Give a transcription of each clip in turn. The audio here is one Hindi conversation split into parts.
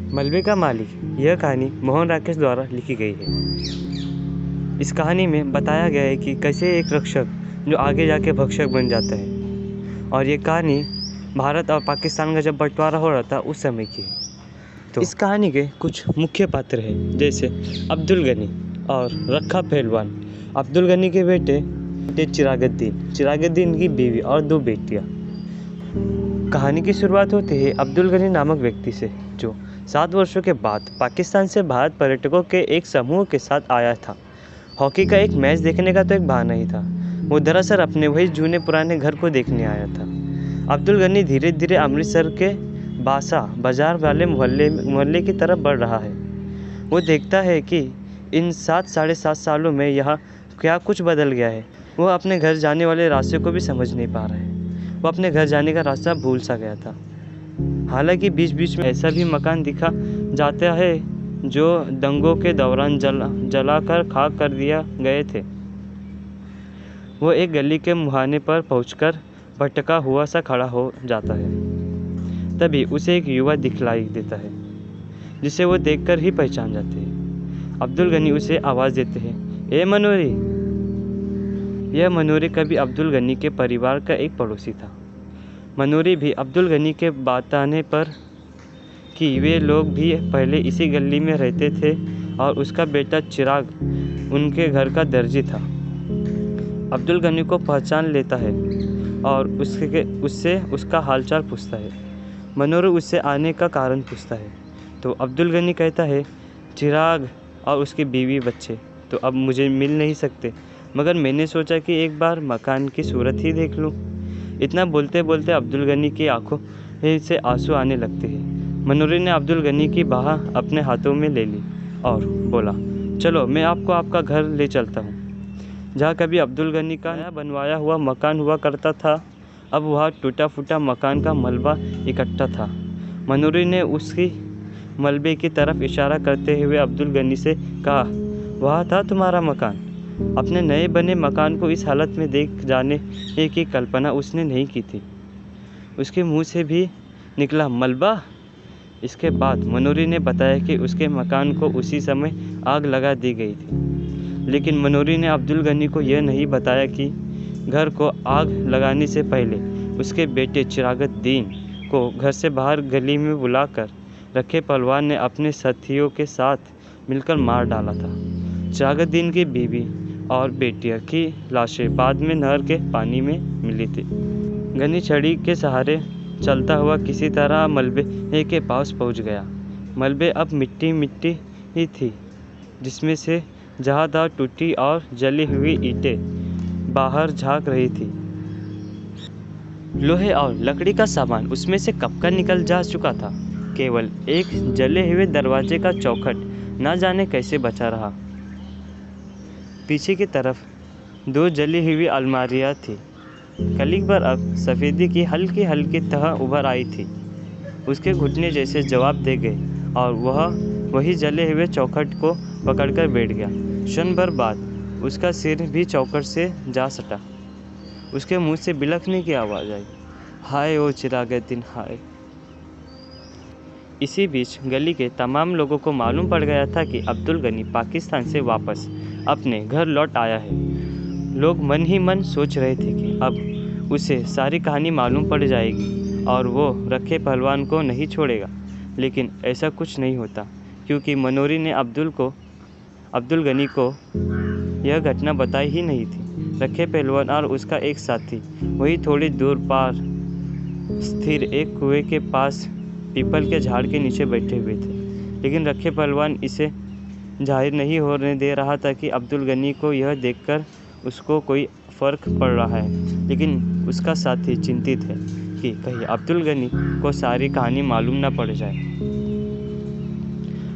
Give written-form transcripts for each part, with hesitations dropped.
मलबे का मालिक। यह कहानी मोहन राकेश द्वारा लिखी गई है। इस कहानी में बताया गया है कि कैसे एक रक्षक जो आगे जाके भक्षक बन जाता है, और ये कहानी भारत और पाकिस्तान का जब बंटवारा हो रहा था उस समय की है। तो इस कहानी के कुछ मुख्य पात्र हैं, जैसे अब्दुल गनी और रखा पहलवान। अब्दुल गनी के बेटे चिरागुद्दीन की बीवी और 2 बेटियां। कहानी की शुरुआत होती है अब्दुल गनी नामक व्यक्ति से, जो 7 वर्षों के बाद पाकिस्तान से भारत पर्यटकों के एक समूह के साथ आया था। हॉकी का एक मैच देखने का तो एक बहाना ही था। वो दरअसल अपने वही जूने पुराने घर को देखने आया था। अब्दुल गनी धीरे धीरे अमृतसर के बासा बाजार वाले मोहल्ले की तरफ बढ़ रहा है। वो देखता है कि इन 7 साढ़े 7 सालों में यहाँ क्या कुछ बदल गया है। वो अपने घर जाने वाले रास्ते को भी समझ नहीं पा रहा है। वो अपने घर जाने का रास्ता भूल सा गया था। हालांकि बीच बीच में ऐसा भी मकान दिखा जाता है जो दंगों के दौरान जलाकर खाक कर दिया गए थे। वो एक गली के मुहाने पर पहुंचकर भटका हुआ सा खड़ा हो जाता है। तभी उसे एक युवा दिखलाई देता है, जिसे वो देखकर ही पहचान जाते हैं। अब्दुल गनी उसे आवाज़ देते हैं, ए मनोरी। यह मनोरी कभी अब्दुल गनी के परिवार का एक पड़ोसी था। मनोरी भी अब्दुल गनी के बताने पर कि वे लोग भी पहले इसी गली में रहते थे और उसका बेटा चिराग उनके घर का दर्जी था। अब्दुल गनी को पहचान लेता है और उससे उसका हालचाल पूछता है। मनोरी उससे आने का कारण पूछता है तो अब्दुल गनी कहता है, चिराग और उसकी बीवी बच्चे तो अब मुझे मिल नहीं सकते, मगर मैंने सोचा कि एक बार मकान की सूरत ही देख लूँ। इतना बोलते बोलते अब्दुल गनी की आंखों से आंसू आने लगते हैं। मनोरी ने अब्दुल गनी की बाह अपने हाथों में ले ली और बोला, चलो मैं आपको आपका घर ले चलता हूँ। जहाँ कभी अब्दुल गनी का नया बनवाया हुआ मकान हुआ करता था, अब वहाँ टूटा फूटा मकान का मलबा इकट्ठा था। मनोरी ने उसकी मलबे की तरफ इशारा करते हुए अब्दुल गनी से कहा, वहाँ था तुम्हारा मकान। अपने नए बने मकान को इस हालत में देख जाने की कल्पना उसने नहीं की थी। उसके मुंह से भी निकला, मलबा। इसके बाद मनोरी ने बताया कि उसके मकान को उसी समय आग लगा दी गई थी। लेकिन मनोरी ने अब्दुल गनी को यह नहीं बताया कि घर को आग लगाने से पहले उसके बेटे चिरागुद्दीन को घर से बाहर गली में बुलाकर रखे पहलवान ने अपने साथियों के साथ मिलकर मार डाला था। चिरागुद्दीन की बीवी और बेटियों की लाशें बाद में नहर के पानी में मिली थी। गनी छड़ी के सहारे चलता हुआ किसी तरह मलबे के पास पहुंच गया। मलबे अब मिट्टी मिट्टी ही थी, जिसमें से जहाँ टूटी और जली हुई ईंटें बाहर झांक रही थी। लोहे और लकड़ी का सामान उसमें से कब का निकल जा चुका था। केवल एक जले हुए दरवाजे का चौखट न जाने कैसे बचा रहा। पीछे की तरफ 2 जली हुई अलमारियाँ थी। कली पर अब सफ़ेदी की हल्की हल्की तह उभर आई थी। उसके घुटने जैसे जवाब दे गए और वह वही जले हुए चौखट को पकड़कर बैठ गया। क्षण भर बाद उसका सिर भी चौखट से जा सटा। उसके मुंह से बिलखने की आवाज़ आई, हाय ओ चिरागुद्दीन हाय। इसी बीच गली के तमाम लोगों को मालूम पड़ गया था कि अब्दुल गनी पाकिस्तान से वापस अपने घर लौट आया है। लोग मन ही मन सोच रहे थे कि अब उसे सारी कहानी मालूम पड़ जाएगी और वो रखे पहलवान को नहीं छोड़ेगा। लेकिन ऐसा कुछ नहीं होता, क्योंकि मनोरी ने अब्दुल गनी को यह घटना बताई ही नहीं थी। रखे पहलवान और उसका एक साथी वही थोड़ी दूर पार स्थिर एक कुएं के पास पीपल के झाड़ के नीचे बैठे हुए थे। लेकिन रखे पहलवान इसे जाहिर नहीं होने दे रहा था कि अब्दुल गनी को यह देखकर उसको कोई फ़र्क पड़ रहा है। लेकिन उसका साथी चिंतित है कि कहीं अब्दुल गनी को सारी कहानी मालूम न पड़ जाए।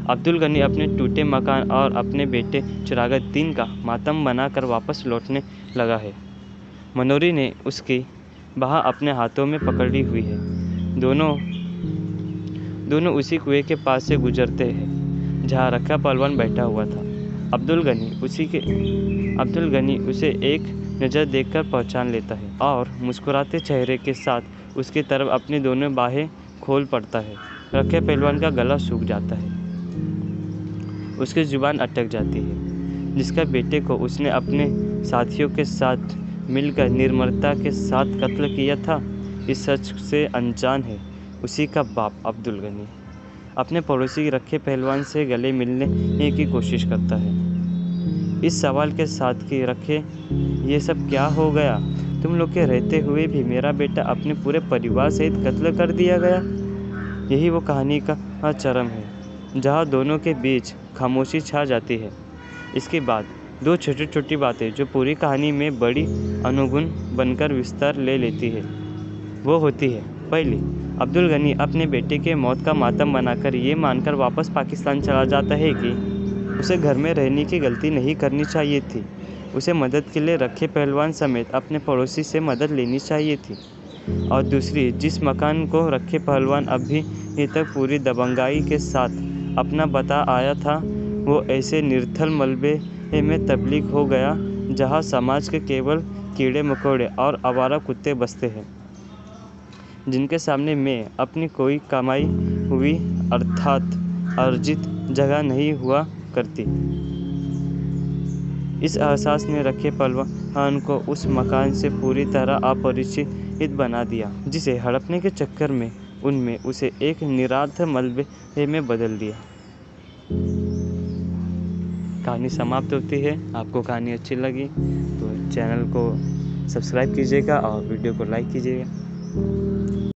अब्दुल गनी अपने टूटे मकान और अपने बेटे चिरागुद्दीन का मातम बनाकर वापस लौटने लगा है। मनोरी ने उसकी बाह अपने हाथों में पकड़ी हुई है। दोनों उसी कुएं के पास से गुजरते हैं जहाँ रखा पहलवान बैठा हुआ था। अब्दुल गनी उसे एक नज़र देखकर पहचान लेता है और मुस्कुराते चेहरे के साथ उसकी तरफ अपनी दोनों बाहें खोल पड़ता है। रखे पहलवान का गला सूख जाता है, उसकी जुबान अटक जाती है। जिसका बेटे को उसने अपने साथियों के साथ मिलकर निर्ममता के साथ कत्ल किया था, इस सच से अनजान है उसी का बाप अब्दुल गनी। अपने पड़ोसी रखे पहलवान से गले मिलने की कोशिश करता है, इस सवाल के साथ कि रखे ये सब क्या हो गया, तुम लोग के रहते हुए भी मेरा बेटा अपने पूरे परिवार सहित कत्ल कर दिया गया। यही वो कहानी का चरम है जहाँ दोनों के बीच खामोशी छा जाती है। इसके बाद दो छोटी छोटी बातें जो पूरी कहानी में बड़ी अनुगुण बनकर विस्तार ले लेती है वो होती है, पहली, अब्दुल गनी अपने बेटे के मौत का मातम मनाकर ये मानकर वापस पाकिस्तान चला जाता है कि उसे घर में रहने की गलती नहीं करनी चाहिए थी। उसे मदद के लिए रखे पहलवान समेत अपने पड़ोसी से मदद लेनी चाहिए थी। और दूसरी, जिस मकान को रखे पहलवान अभी तक पूरी दबंगाई के साथ अपना बता आया था, वो ऐसे निर्थल मलबे में तब्दील हो गया जहाँ समाज के केवल कीड़े मकोड़े और आवारा कुत्ते बसते हैं, जिनके सामने मैं अपनी कोई कमाई हुई अर्थात अर्जित जगह नहीं हुआ करती। इस एहसास ने रखे पहलवान को उस मकान से पूरी तरह अपरिचित बना दिया, जिसे हड़पने के चक्कर में उनमें उसे एक निरार्थ मलबे में बदल दिया। कहानी समाप्त होती है। आपको कहानी अच्छी लगी तो चैनल को सब्सक्राइब कीजिएगा और वीडियो को लाइक कीजिएगा।